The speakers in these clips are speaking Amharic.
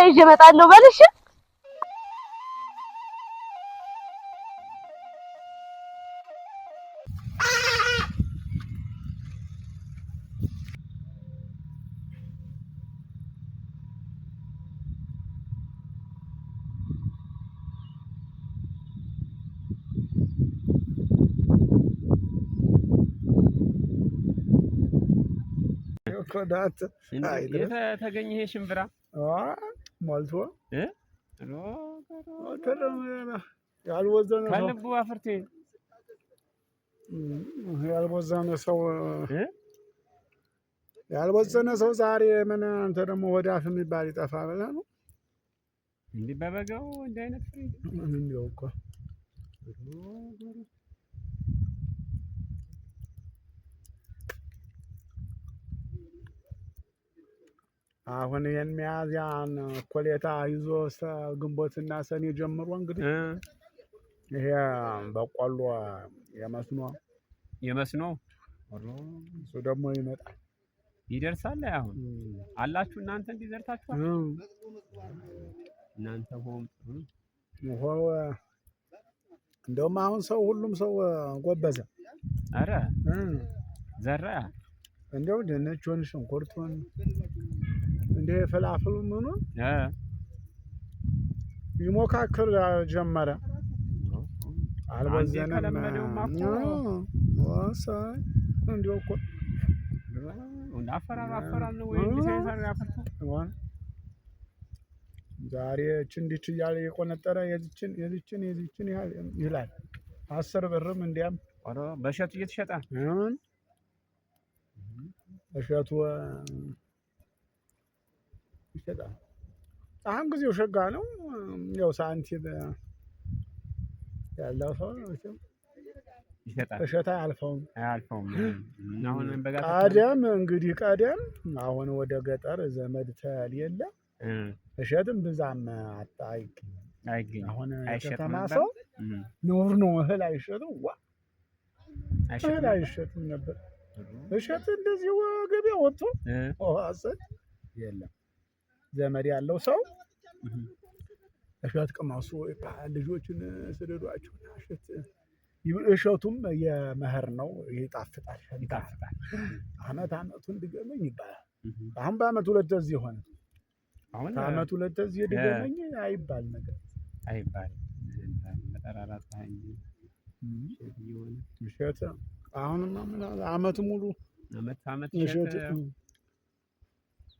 ይዤ እመጣለሁ በልሽ። ኮዳት ተገኘ ይሄ ሽምብራ ሞልቶ ከልቡ አፍርቴ ያልወዘነ ሰው ዛሬ ምን አንተ ደግሞ ወዳፍ የሚባል ይጠፋ ብለህ ነው እንዲህ በበጋው እንዲህ አይነት ፍሬ እንዲያው እኮ አሁን ይሄን ሚያዝያን ኮሌታ ይዞ ግንቦትና ሰኔ ጀምሮ እንግዲህ ይሄ በቆሎ የመስኖ እሱ ደግሞ ይመጣል ይደርሳል። አሁን አላችሁ እናንተ እንዲዘርታችኋል እናንተ ሆም እንደውም አሁን ሰው ሁሉም ሰው ጎበዘ። አረ ዘራ እንደው ድንቹን ሽንኩርቱን እንደ ፍላፍሉ ምኑ ይሞካክር ጀመረ። አልበዘነም ወሳይ እንደው እኮ አፈራር ነው ወይ ዲዛይነር ያፈርታል። ዛሬ እንዲች እያለ የቆነጠረ የዚችን ይላል 10 ብርም እንዲያም በእሸቱ እየተሸጠ እሸቱ ይሸጣል። አሁን ጊዜው ሸጋ ነው። ያው ሳንቲም ያለው ሰው ይሸጣል። እሸታ አያልፈውም። አሁን ቀደም አሁን ወደ ገጠር ዘመድ ተሌለ እሸትም ብዛም አይገኝም። አሁን ከተማ ሰው ኑር ነው እህል አይሸጥም። እህል አይሸጥም ነበር። እሸት እንደዚህ ገበያ ወጥቶ የለም። ዘመድ ያለው ሰው እሸት ቅመሱ ልጆችን ስደዷቸው። እሸቱም የመኸር ነው ይጣፍጣል። አመቱን ድገመኝ ይባላል። አሁን በአመት ሁለት እዚህ ሆነ። አሁን በአመት ሁለት እዚህ ድገመኝ አይባል ነገር አይባል መጠራራት እሸት አሁንማ ምን አመት ሙሉ አመት እሸት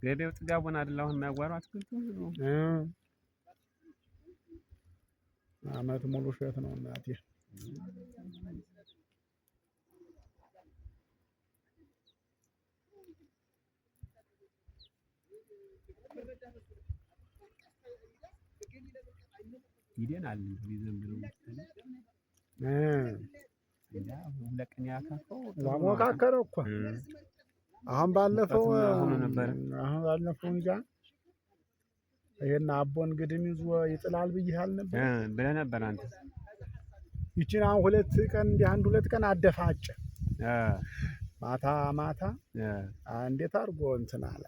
ገበያው ጥጋቡን አይደል አሁን የሚያጓራው አትክልቱ አመት ሙሉ እሸት ነው እናቴ። ይደናል ይዘምሩ ሁለቀን ያካፈው ማሞካከረው እኮ አሁን ባለፈው እንጃ ይሄን አቦን ግድም ይዞ ይጥላል ብዬሃል ብለህ ነበር አንተ። ይቺን አሁን ሁለት ቀን አደፋጨ። ማታ እንዴት አድርጎ እንትን አለ።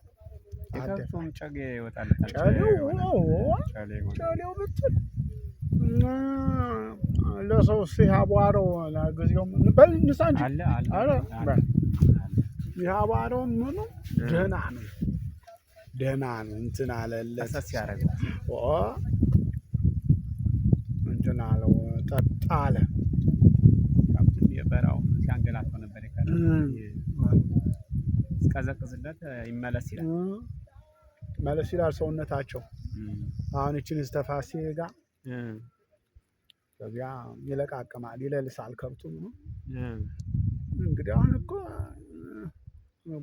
የከብቱም ጨጌ ይወጣል። ጨሌው ብትል ለሰው ሲያቧረው ለጊዜው በል ንሳ እንጂ ያባረው ምኑ ደህና ነው እንትን አለለት ሲያደርገው እንትን አለው ጠጣ አለ። የበራው ሲያንገላታው ነበር ሲቀዘቅዝለት መለስ ይላል ሰውነታቸው። አሁን እችን እስተፋሴ ጋር ከዚያ ይለቃቅማል ይለልሳል ከብቱም ነው እንግዲህ። አሁን እኮ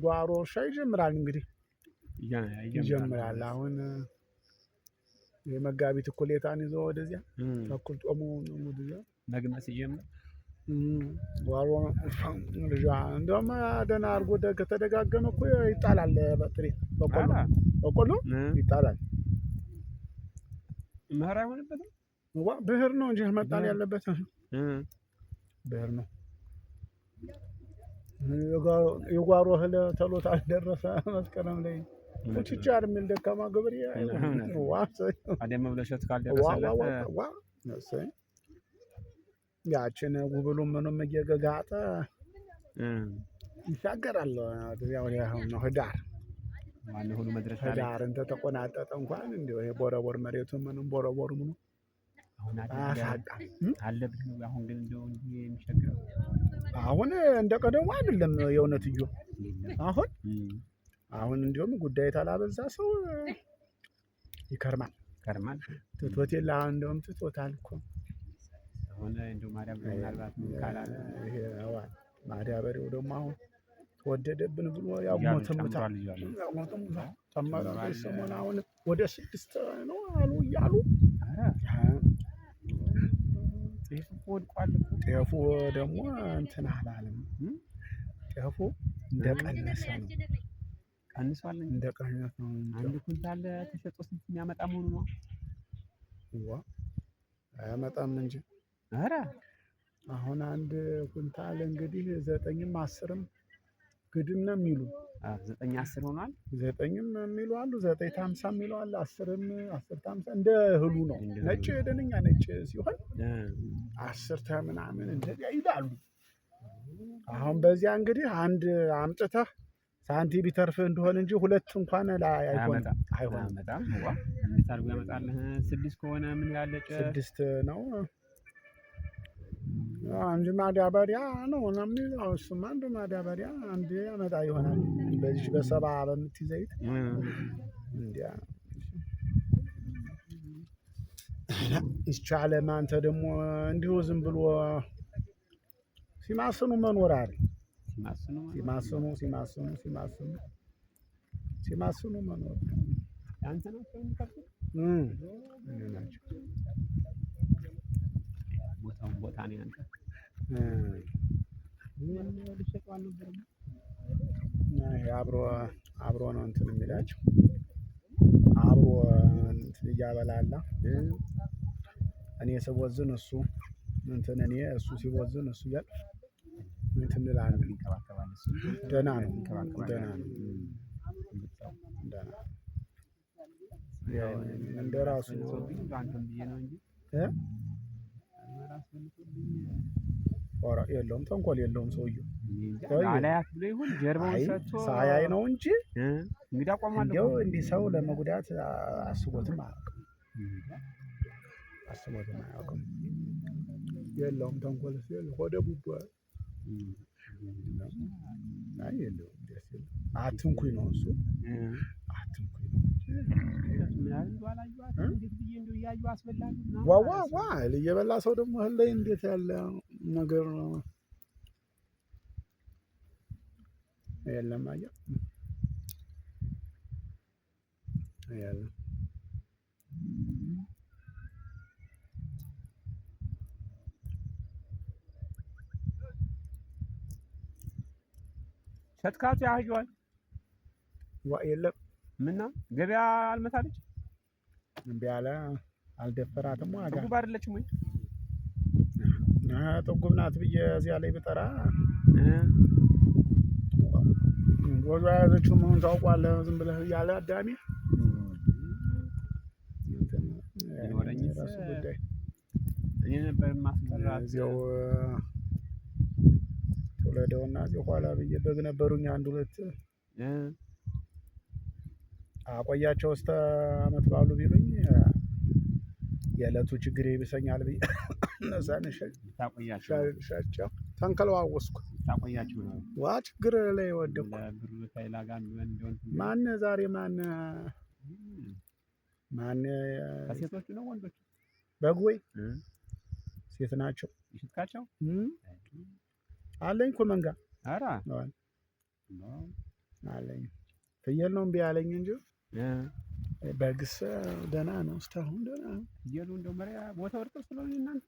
ጓሮ እርሻ ይጀምራል እንግዲህ ይጀምራል። አሁን የመጋቢት እኩሌታን ይዞ ወደዚያ ተኩል ጦሙ ወደዚያ መግመስ ይጀምራል። ጓሮ ልጇ እንደውም ደህና አድርጎ ከተደጋገመ እኮ ይጣላል። በቆሎ ይጣላል። መኸር አይሆንበትም። ብህር ነው እንጂ መጣል ያለበት ብህር ነው። የጓሮ እህል ተሎ ታልደረሰ መስከረም ላይ ቁጭጫ የሚል ደካማ ገበሬ አደም ብለሽት ካልደረሰለት ያችን ጉብሉም ምንም እየገጋጠ ይሻገራል። ያው ነው ህዳር ማነው ሁሉ መድረሻ ላይ ህዳር እንተ ተቆናጠጠ እንኳን እንደው ይሄ ቦረቦር መሬቱን ምንም ቦረቦር ምኑ አሁን አለብህ ነው። አሁን ግን እንደው እንጂ የሚሸገረው አሁን እንደ ቀደሙ አይደለም። የእውነትዮ አሁን እንደውም ጉዳይ ታላበዛ ሰው ይከርማል ትቶት የለ አሁን እንደውም ትቶታል እኮ አሁን እንደው ማዳበሪያ ምናልባት ካላለ ይሄ ማዳበሪያው ደግሞ አሁን ተወደደብን ብሎ ያው ሞተምታል ተመራ ሰሞን አሁን ወደ 6 ነው አሉ እያሉ ጤፉ ደግሞ እንትን አላለም። ጤፉ እንደቀነሰ ነው ቀንሷል። እንደቀነሰ ነው። አንድ ኩንታል ተሸጦ ስንት የሚያመጣ መሆኑ ነው? አያመጣም እንጂ ኧረ አሁን አንድ ኩንታል እንግዲህ 9ም 10ም ግድም ነው የሚሉ 9 10 ሆኗል። 9ም የሚሉ አሉ 9 50 የሚሉ አሉ 10ም 10 50 እንደ እህሉ ነው። ነጭ ደነኛ ነጭ ሲሆን 10 ምናምን እንደዚያ ይላሉ። አሁን በዚያ እንግዲህ አንድ አምጥተህ ሳንቲም ቢተርፍ እንደሆነ እንጂ ሁለት እንኳን አይሆንም። በጣም እንዴት አድርጎ ያመጣልህ? 6 ከሆነ ምን ያለጨ 6 ነው አንድ ማዳበሪያ ነው የሚለው። እሱማ አንድ ማዳበሪያ አንድ ያመጣ ይሆናል። በዚህ በሰባ በምትይዘይት እንዲያ ይቻለ። አንተ ደግሞ እንዲሁ ዝም ብሎ ሲማስኑ መኖር አይደል? ሲማስኑ መኖር አንተ ነው የሚከፍቱት። ቦታ ነው ያንተ አብሮ ነው እንትን የሚላቸው አብሮ እንትን እያበላላ እኔ ስወዝን እሱ እንትን እሱ ሲወዝን እሱ እያል እንትን እንላለን። ደህና ነው። ያው እንደ ራሱ የለውም ተንኮል የለውም። ሰውዬው ሳያይ ነው እንጂ እንዲያው እንዲህ ሰው ለመጉዳት አስቦትም አያውቅም። የለውም ተንኮል ሲል ሆደ ቡቡ የለውም። አትንኩኝ ነው እሱ አትንኩኝ ዋዋ እየበላ ሰው ደግሞ እህል ላይ እንዴት ያለ ነገር ነው? የለም አየህ ሸጥካቱ ያህያዋል የለም ምና ገበያ አልመታለች እምቢ አለ አልደፈራትም። ዋጋ ጥጉብ አይደለችም ወይ? ጥጉብ ናት ብዬ እዚያ ላይ ብጠራ ወዷ ያዘችው መሆኑን ታውቋለህ። ዝም ብለህ እያለ አዳሚ ራሱ ጉዳይ እኔ ነበር ማስቀራት እዚያው ተወለደውና እዚያው ኋላ ብዬ በግ ነበሩኝ 1 2 አቆያቸው እስከ አመት ባሉ ቢሉኝ የዕለቱ ችግር ይብሰኛል ብዬ እነዛን ሸጬው ተንከለዋወስኩ። ታቆያችሁ ነው ዋ ችግር ላይ ወደኩ። ማን ዛሬ ማን ከሴቶቹ ነው ወንዶቹ? በግ ወይ ሴት ናቸው። ይሽጥካቸው አለኝ እኮ መንጋ ኧረ አለኝ። ፍየል ነው እምቢ አለኝ እንጂ በግስ ደህና ነው። እስካሁን ደህና ነው። ፍየሉ እንደው መሪያ ቦታው እርጥብ ስለሆነ እናንተ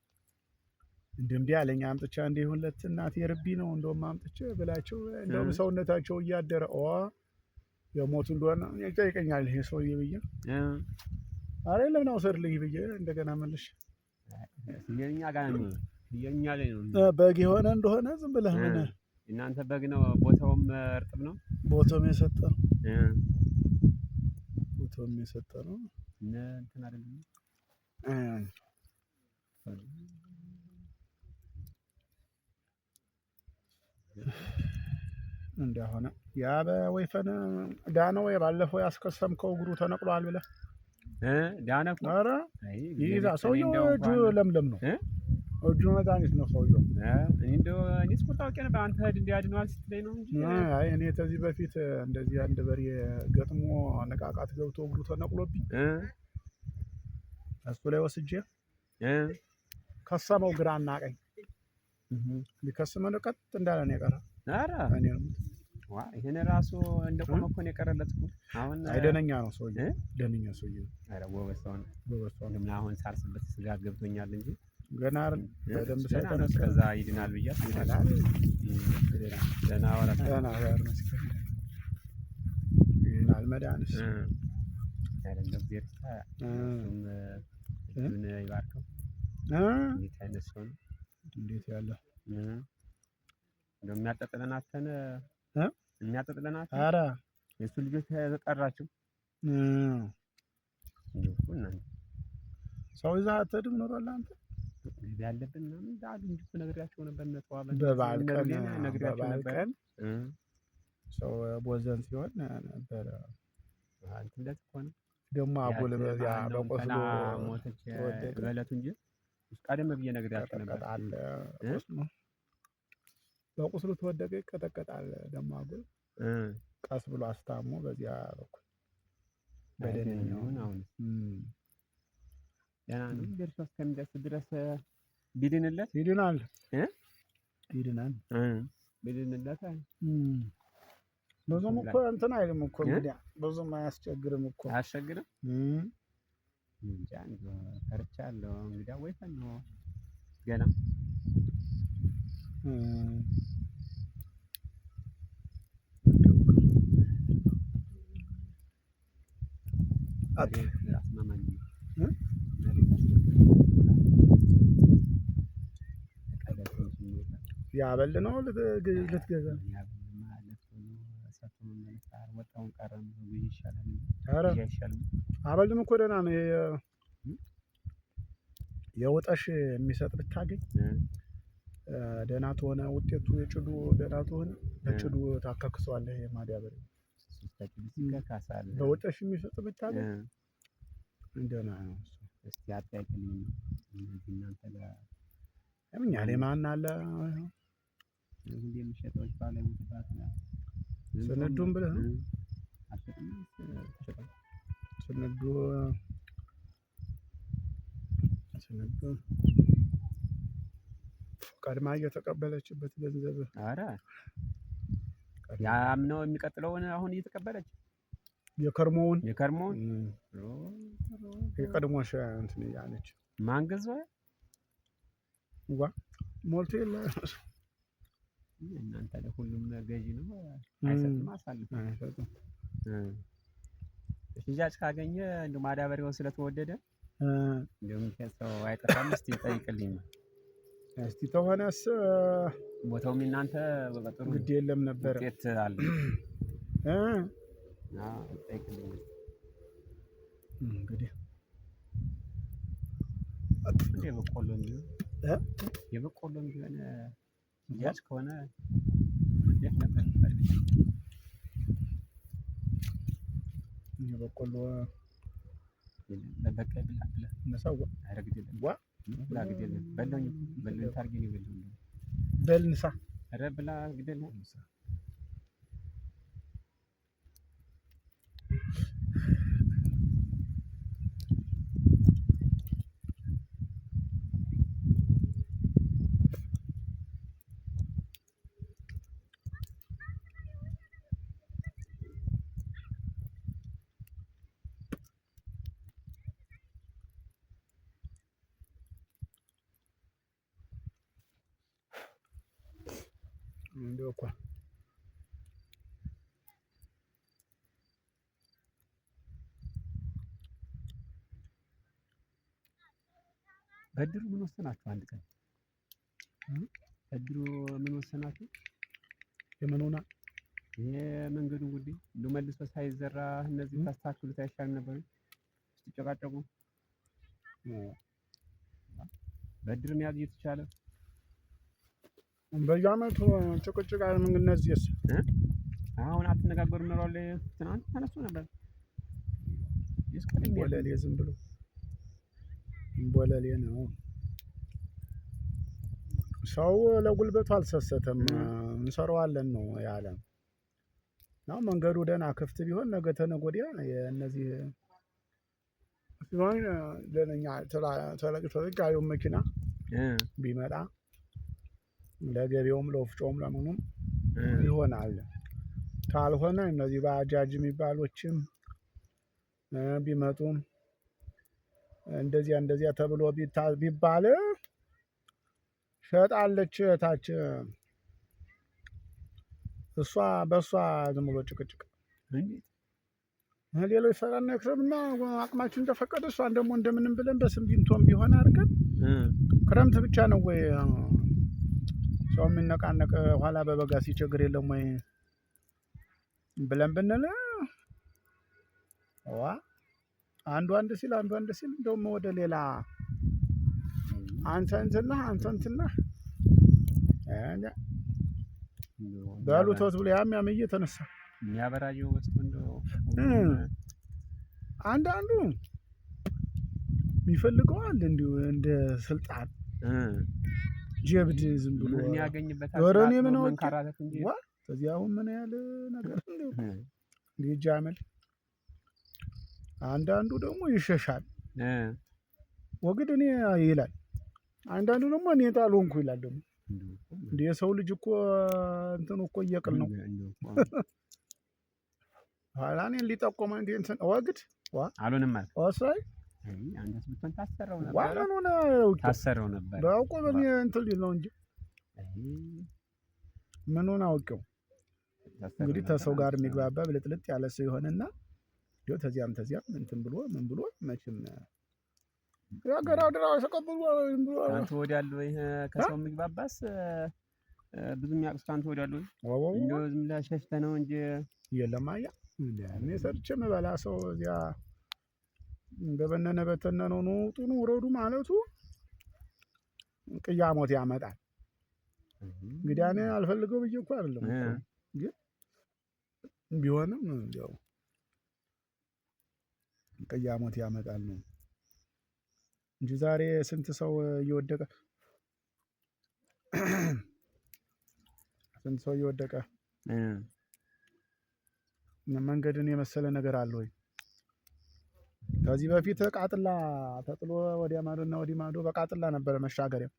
እምቢ አለኝ። አምጥቻ እንደ ሁለት እናት የርቢ ነው እንደውም አምጥቼ ብላቸው እንደውም ሰውነታቸው እያደረ የሞቱ እንደሆነ ይጠይቀኛል ይሄ ሰውዬ ብዬ ኧረ የለም ነው ወሰድልኝ ብዬ እንደገና መልሼ ፍየልኛ ጋር ነው ፍየልኛ ላይ ነው በግ የሆነ እንደሆነ ዝም ብለህ ምን እናንተ በግ ነው። ቦታውም እርጥብ ነው። ቦታውም የሰጠ ፎቶም የሰጠ ነው እንትን አይደለም እንደሆነ ያ በወይፈን ዳነ ወይ ባለፈው ያስከሰምከው እግሩ ተነቅሏል ብለህ ዳነ እኮ ኧረ ይዛ ሰውዬው እጁ ለምለም ነው እጁ መድኃኒት ነው ሰውዬው እንደው እኔስ እኮ ታውቄ ነበር አንተ እንዲያድነዋል ስትለኝ ነው እንጂ አይ እኔ ከዚህ በፊት እንደዚህ አንድ በሬ ገጥሞ ነቃቃት ገብቶ እግሩ ተነቅሎብኝ እሱ ላይ ወስጄ ከሰመው ግራና ቀኝ ሊከስመው ቀጥ እንዳለ ነው የቀረ ኧረ ይሄን ራሱ እንደቆመ እኮ ነው የቀረለት እኮ አሁን አይደነኛ ነው ሰውዬው ደነኛ ሰውዬው ኧረ ጎበዝ ሰው ነው አሁን ሳርስበት ስጋ ገብቶኛል እንጂ ገና በደንብ ሳይተነሳ ከዛ ይድናል ብዬ አስባለሁ ደህና ወራታ ደህና ያር መስከረ ይድናል መድኃኒት አይደለም እግዚአብሔር እሱን ይባርከው እንዴት አይነት ሰው ነው እንዴት ያለ እንደሚያጠጥለናተን የሚያጠጥለናት ኧረ የሱ ልጆች ተቀራችሁ ሰው ይዘህ አትሄድም ኖሯል አንተ ያለብን ምናምን ዳሉ እንጂ እኮ ነግሬያቸው ነበር ነጥዋበ በበዓል ቀን ሰው ቦዘን ሲሆን ነበር አንተ እንደት እኮ ነው ደግሞ አቦል በዚያ በቆስሎ ሞተች በእለቱ እንጂ ቀደም ብዬ ነግሬያቸው ነበር አለ ቆስሎ በቁስሉ ተወደቀ ይቀጠቀጣል ደግሞ አቦል ቀስ ብሎ አስታሞ በዚያ በኩል በደንኛውን አሁን ደህና ነው ደርሶ እስከሚደርስ ድረስ ቢድንለት ይድናል ቢድንለት ብዙም እኮ እንትን አይልም እኮ እንግዲህ ብዙም አያስቸግርም እኮ አያስቸግርም እንጃ እንደው ፈርቻለሁ እንግዲህ ወይፈን ነው ገና ያበል ነው ልትገዛ አበልም እኮ ደህና ነው የወጣሽ የሚሰጥ ብታገኝ ደህና ትሆነ ውጤቱ የጭዱ ደህና ትሆነ በጭዱ ታከክሰዋለህ የማዳበሪያ በወጣሽ የሚሰጥ ብታገኝ ደህና ነው እስቲ አጣይልኝ እናንተ ጋር እኛ ላይ ማን አለ ሁሌ የሚሸጠው ባለ ሙትባት ነው ስንዱም ብለህ አጥተን ስንዱ ቀድማ እየተቀበለችበት ገንዘብ ኧረ ያም ነው የሚቀጥለውን አሁን እየተቀበለች የከርሞውን የቀድሞሽ እንትን ያለች ማን ገዛው ዋ ሞልቶ የለ እናንተ ለሁሉም ገዢ ነው አይሰጥም አሳልፍ አይሰጥም ሽያጭ ካገኘ እንደ ማዳበሪያው ስለተወደደ እንደውም ከሰው አይጠፋም እስቲ ጠይቅልኝ እስቲ ተሆነስ ቦታውም እናንተ በጥሩ ግድ የለም ነበር ውጤት አለ ጠይቅልኝ እንግዲህ የበቆሎም ቢሆን ሽያጭ ከሆነ እንዴት ነበር የበቆሎ በቃ ብላ ነሳው አረግደል ዋ ብላ ግደል በለኝ ታርጌ ነው በለኝ በልንሳ አረ ብላ ግደል እንደው እኮ በድሩ ምን ወሰናችሁ? አንድ ቀን በድሩ ምን ወሰናችሁ? የምንሆና የመንገዱ ጉዳይ እንደው መልሶ ሳይዘራ እነዚህ ታስተካክሉት አይሻልም ነበር? ስትጨቃጨቁ በድር መያዝ እየተቻለ በየዓመቱ ጭቅጭቅ ምን እነዚህስ አሁን አትነጋገሩም ኖሯል። ትናንት ተነስቶ ነበር ወለሌ ዝም ብሎ ወለሌ ነው። ሰው ለጉልበቱ አልሰሰተም። እንሰራዋለን ነው ያለ ነው። መንገዱ ደህና ክፍት ቢሆን ነገ ተነገ ወዲያ የእነዚህ ሲሆን ለኛ ተለቅ ያለው መኪና ቢመጣ ለገበያውም ለወፍጮም ለምኑም ይሆናል። ካልሆነ እነዚህ ባጃጅ የሚባሎችም ቢመጡም እንደዚያ ተብሎ ቢባል ሸጣለች ታች እሷ በእሷ ዝም ብሎ ጭቅጭቅ ሌሎች ሰራና ክረምና አቅማችን እንደፈቀደ እሷን ደግሞ እንደምንም ብለን በስምቢንቶም ቢሆን አድርገን ክረምት ብቻ ነው ወይ ሰው የሚነቃነቅ ኋላ በበጋ ሲቸግር የለም ወይ ብለን ብንል አንዱ አንድ ሲል እንደውም ወደ ሌላ አንተ እንትና ባሉቶት ብሎ ያም እየተነሳ የሚያበራየው ወስዶ እንደው አንዱ የሚፈልገዋል እንዲሁ እንደ ስልጣን ጀብድ ዝም ብሎ ምን ያገኝበታል? ወረኔ ምን መንካራተት እንጂ ከዚህ አሁን ምን ያለ ነገር እንዴ ጃመል አንዳንዱ ደግሞ ይሸሻል ወግድ እኔ ይላል። አንዳንዱ ደግሞ እኔ ጣልሆንኩ ይላል። ደግሞ እንዴ የሰው ልጅ እኮ እንትኑ እኮ እየቅል ነው። ኋላ እኔን ሊጠቆመ እንዴ እንትን ወግድ አሉንም ማለት ወሳይ አንተስ ብትሆን ታሰረው ነበር። ዋናው ነው ታሰረው ነበር። ባውቆ በኔ እንትን ሊል ነው እንጂ ምኑን አውቄው። እንግዲህ ተሰው ጋር የሚግባባ ብልጥልጥ ያለ ሰው ይሆንና ይኸው ተዚያም እንትን ብሎ ምን ብሎ መቼም ያገራው ድራው ተቀብሎ አንተ ወዲያለው ይሄ ከሰው የሚግባባስ ብዙ የሚያውቁት አንተ ወዲያለው እንደው ዝም ብለህ ሸሽተህ ነው እንጂ የለም። አያ እኔ ሰርቼ መበላ ሰው እዚያ በበነነ በተነነው ነው ጡኑ ወረዱ ማለቱ ቅያሞት ያመጣል። እንግዲህ እኔ አልፈልገው ብዬ እኮ አይደለም ግን ቢሆንም ያው ቅያሞት ያመጣል ነው እንጂ ዛሬ ስንት ሰው እየወደቀ መንገድን የመሰለ ነገር አለ ወይ? ከዚህ በፊት ቃጥላ ተጥሎ ወዲያ ማዶና ወዲህ ማዶ በቃጥላ ነበር መሻገሪያ።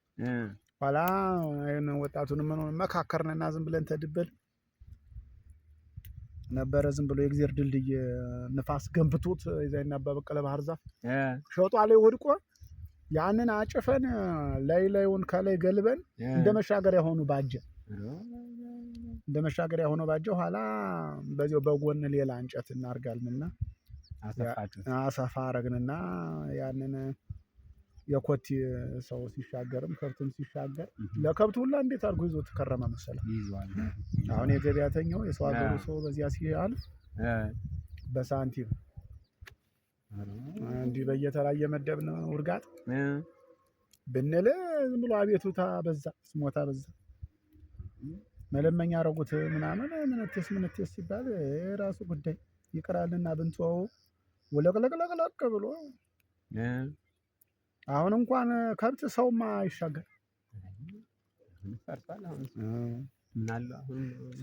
ኋላ አይን ወጣቱንም መካከርንና ዝም ብለን ተድበል ነበረ ዝም ብሎ የእግዚአብሔር ድልድይ ንፋስ ገንብቶት ይዘይና በበቀለ ባህር ዛፍ ሸጧ ላይ ወድቆ ያንን አጭፈን ላዩን ከላይ ገልበን እንደ መሻገሪያ ሆኖ ባጀ ኋላ በዚያው በጎን ሌላ እንጨት እናርጋልንና አሰፋ አረግንና ያንን የኮቲ ሰው ሲሻገርም ከብትም ሲሻገር ለከብቱ ሁላ እንዴት አድርጎ ይዞ ተከረመ መሰለህ። አሁን የገበያተኛው የሰው ሀገሩ ሰው በዚያ ሲያልፍ በሳንቲም እንዲህ በየተራ እየመደብን ውርጋጥ ብንል ዝም ብሎ አቤቱታ በዛ ስሞታ በዛ መለመኛ አረጉት ምናምን ምንትስ ሲባል የራሱ ጉዳይ ይቀራልና ብንተወው ወለቅለቅለቅለቅ ብሎ አሁን እንኳን ከብት ሰውማ አይሻገር።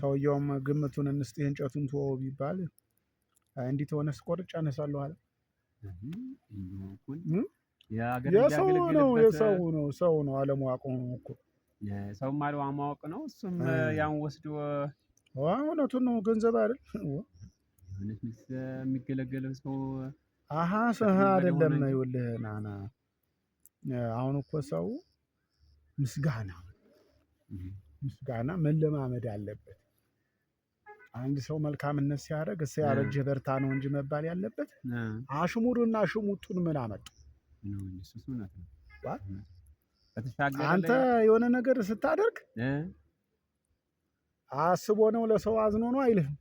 ሰውየውም ግምቱን እንስጥህ እንጨቱን ተወው ቢባል እንዲህ ተሆነስ ቆርጬ አነሳለሁ አለ። የሰው ነው አለማወቅ ነው እኮ ሰውም አለማወቅ ነው። እሱም ያን ወስዶ እውነቱን ነው ገንዘብ አይደል የሚገለገለው ሰው ሰህ አይደለም። ይኸውልህ ናና አሁን እኮ ሰው ምስጋና መለማመድ አለበት። አንድ ሰው መልካምነት ሲያደርግ እሰ ያረጀ በርታ ነው እንጂ መባል ያለበት አሽሙርና ሽሙጡን ምን አመጡ? አንተ የሆነ ነገር ስታደርግ አስቦ ነው ለሰው አዝኖ ነው አይልህም።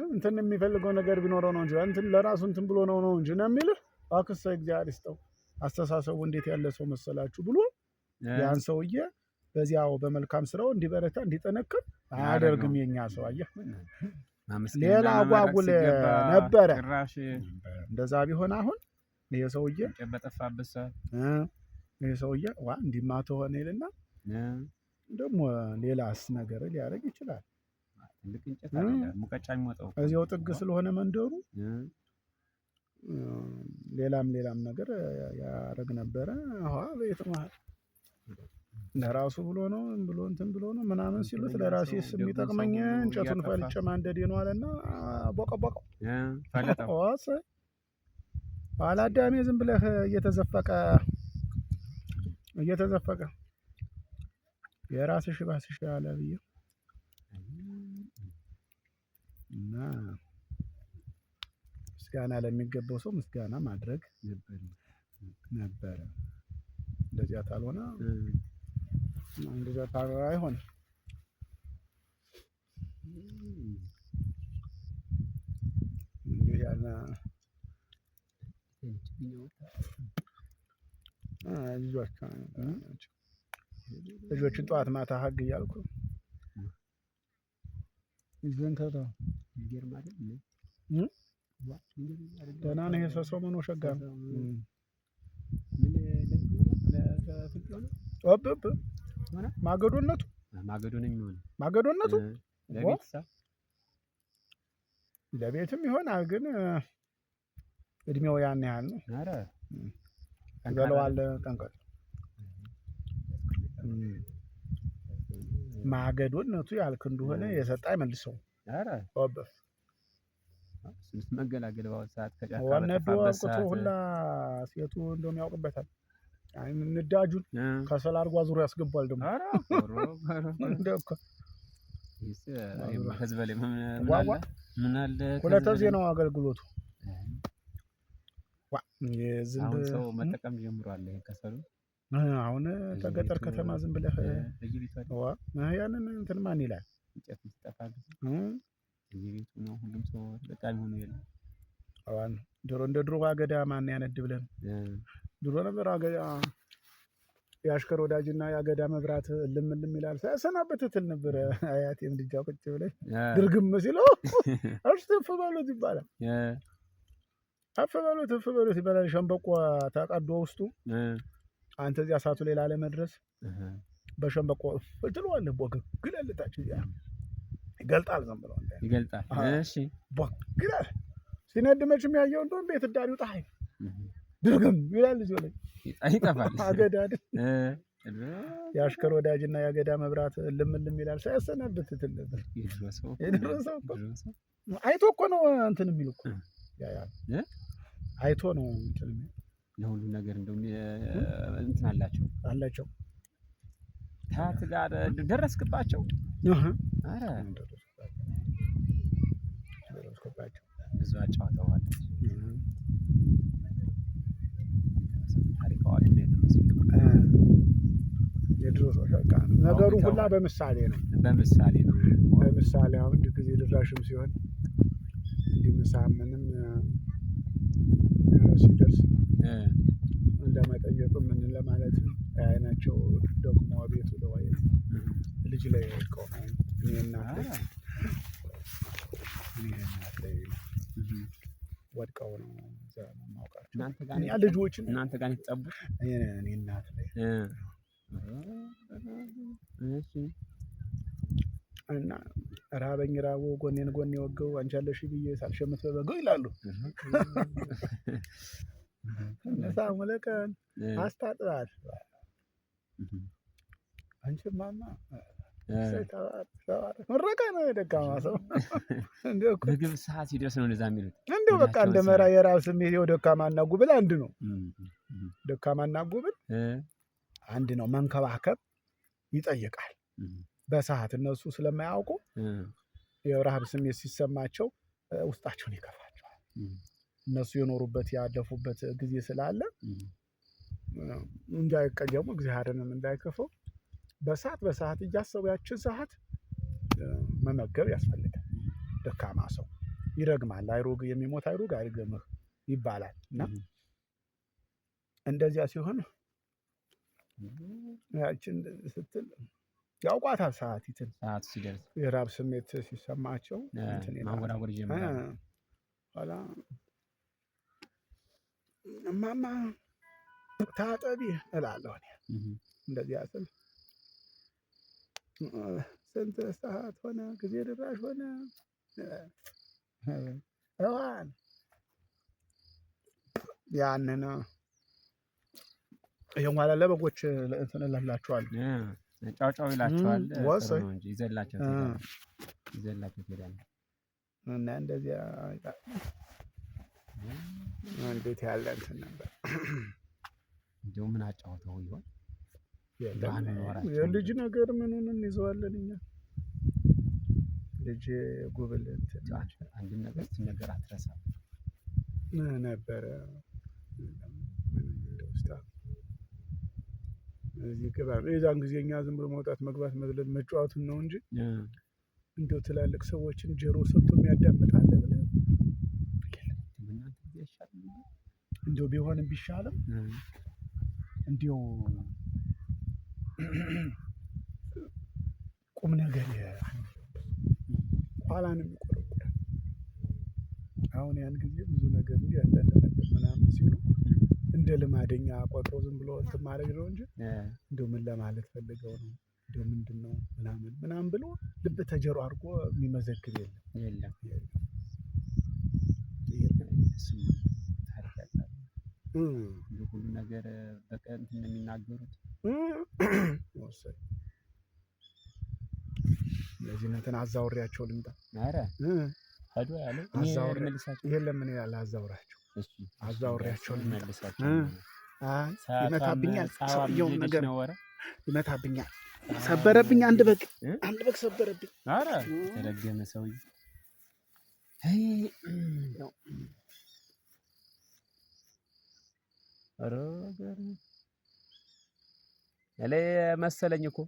እንትን የሚፈልገው ነገር ቢኖረው ነው እንጂ እንትን ለራሱ እንትን ብሎ ነው እንጂ ነው የሚልህ። አክሰ እግዚአብሔር ይስጠው አስተሳሰቡ እንዴት ያለ ሰው መሰላችሁ ብሎ ያን ሰውዬ በዚያው በመልካም ስራው እንዲበረታ እንዲጠነክር አያደርግም። የኛ ሰው አየህ ሌላ አጓጉል ነበረ። እንደዛ ቢሆን አሁን ይሄ ሰውዬ በጠፋበት ሰዓት ይሄ ሰውዬ እንዲማ ተሆነ ይልና ደግሞ ሌላስ ነገር ሊያደርግ ይችላል። ትልቅ እንጨት አይደለም ሙቀጫ የሚወጣው እዚያው ጥግ ስለሆነ መንደሩ ሌላም ነገር ያደርግ ነበረ። በየት መሀል ለራሱ ብሎ ነው እንትን ብሎ ነው ምናምን ሲሉት ለራሴስ የሚጠቅመኝ እንጨቱን ፈልጬ ማንደዴ ነው አለና ቦቀቦቀው ፈለጠው። አላዳሜ ዝም ብለህ እየተዘፈቀ የራስሽ ባስሽ ያለ ብዬ እና ምስጋና ለሚገባው ሰው ምስጋና ማድረግ ነበረ። እንደዚያ ካልሆነ እንደዚያ ካልሆነ አይሆንም። ያና ልጆችን ጠዋት ማታ ሀግ እያልኩ ይዘንከታ ደህና ነህ? የሰው ምን ሸጋ ነው? ማገዶነቱ ለቤትም ይሆናል፣ ግን እድሜው ያን ያህል ነው። ይበለዋል ቀንቀጥ ማገዶነቱ ያልክ እንደሆነ የሰጣ አይመልሰው። መገላገል ባው ሰዓት ወነዱ አውጥቶ ሁላ ሴቱ እንደውም ያውቅበታል። ንዳጁን ከሰል አድርጎ አዙሮ ያስገባል። ደግሞ እንደውም ህዝብ ላይ ምን አለ ሁለት ዜናው አገልግሎቱ የዝንብ ሰው መጠቀም ጀምሯል። ይሄ ከሰሉ አሁን ተገጠር ከተማ ዝም ብለህ ያንን እንትን ማን ይላል እንጨት ይጠፋል። የቤቱ ነው ሁሉም ሰው በጣም ሆኖ የለም። ድሮ እንደ ድሮ አገዳ ማን ያነድ ብለን ድሮ ነበር አገዳ የአሽከር ወዳጅና የአገዳ መብራት ልምልም ይላል ሳያሰናበትትል ነበር። አያቴም ልጅ ቁጭ ብለህ ድርግም ሲለው እርፍ በሉት ይባላል። እፍ በሉት ይባላል። ሸምበቆ ተቀዶ ውስጡ አንተ እዚያ እሳቱ ላይ ላለመድረስ በሸምበቆ ትለዋለህ። ቦግግለልታች ይገልጣል። ዝም ብለው ይገልጣል። እሺ ቦግግላል ሲነድ መቼም ያየው እንደውም ቤት ዳሪው ፀሐይ ድርግም ይላል። እዚሁ ላይ ይጠፋል። አገዳ የአሽከር ወዳጅና የአገዳ መብራት ልምልም ይላል ሳያሰናብትትል ነበር። የደረሰው አይቶ እኮ ነው እንትን የሚሉ እኮ አይቶ ነው እንትን ለሁሉ ነገር እንደው እንትን አላቸው። ታት ጋር ደረስክባቸው? አረ ደረስክባቸው። ብዙ አጫውተዋል። ታሪካዊ የድሮ ነገሩ ሁላ በምሳሌ ነው። በምሳሌ አሁን ጊዜ ድራሽም ሲሆን እንዲምሳምንም ሲደርስ እንደመጠየቁ ምን ለማለትም አይናቸው ደግሞ ቤቱ ለዋየት ልጅ ላይ ቆመ እኔ እናት ላይ ወድቀው ነው ማውቃቸው ልጆችን እናንተ ጋር የተጠቡት እኔ እናት ላይ እና ራበኝ ራቦ ጎኔን ወገው አንቻለሽ ብዬ ሳልሸምት በበገው ይላሉ። ሳሙለቀን አስታጥባል አንቺ ማማ መረቃ ነው የደካማ ሰው ምግብ ሰዓት ሲደርስ ነው እንደዛ የሚሉት። እንደው በቃ እንደ መራ የራብ ስሜት ደካማና ጉብል አንድ ነው። ደካማና ጉብል አንድ ነው። መንከባከብ ይጠይቃል። በሰዓት እነሱ ስለማያውቁ የረሃብ ስሜት ሲሰማቸው ውስጣቸውን ይከፋቸዋል። እነሱ የኖሩበት ያለፉበት ጊዜ ስላለ እንዳይቀየሙ እግዚአብሔርንም እንዳይከፈው በሰዓት እያሰቡ ያችን ሰዓት መመገብ ያስፈልጋል። ደካማ ሰው ይረግማል። አይሩግ የሚሞት አይሩግ አይርገምህ ይባላል እና እንደዚያ ሲሆን ያችን ስትል ያውቋታል። ሰዓት ሲደርስ የራብ ስሜት ሲሰማቸው ማንጎራጎር ይጀምራል። ኋላ እማማ ታጠቢ እላለሁ። እንደዚያ ስል ስንት ሰዓት ሆነ? ጊዜ ድራሽ ሆነ? እዋል ያንን ይሄን ኋላ ለበጎች እንትን እላቸዋለሁ። ጫው ይላቸዋል እንጂ ይዘላቸው ትሄዳለህ እና እንደዚያ እንዴት ያለ እንትን ነበር። እንደው ምን አጫውተው ይሆን? የልጅ ነገር ምኑን እንይዘዋለን እኛ ልጅ ጉብል እንትን አንድ ነገር ሲነገር አትረሳም ነበረ። እዚህ ገባ የዛን ጊዜ እኛ ዝም ብሎ መውጣት መግባት መዝለል መጫወቱን ነው እንጂ እንደው ትላልቅ ሰዎችን ጆሮ ሰጥቶ የሚያዳምጣል ብለህ እንደው ቢሆንም ቢሻልም እንደው ቁም ነገር ኋላ ነው የሚቆረቁረን። አሁን ያን ጊዜ ብዙ ነገር እንዲህ አንዳንድ ነገር ምናምን ሲሉ እንደ ልማደኛ ቆጥሮ ዝም ብሎ እንትን ማድረግ ነው እንጂ እንደው ምን ለማለት ፈልገው ነው እንደው ምንድነው ምናምን ብሎ ልብ ተጀሮ አድርጎ የሚመዘግብ የለም። ሁሉ ነገር በቀን እንደሚናገሩት ለዚህ እንትን አዛውሬያቸው ልምጣ። ኧረ ሄዶ ያለው አዛውሬያቸው የለም ምን ያለ አዛውራቸው አዛውሬያቸው ልመልሳቸው ይመታብኛል። ሰውየው ነገር ይመታብኛል። ሰበረብኝ። አንድ በግ ሰበረብኝ። ኧረ ተረገመ ሰውዬ። ኧረ እኔ መሰለኝ እኮ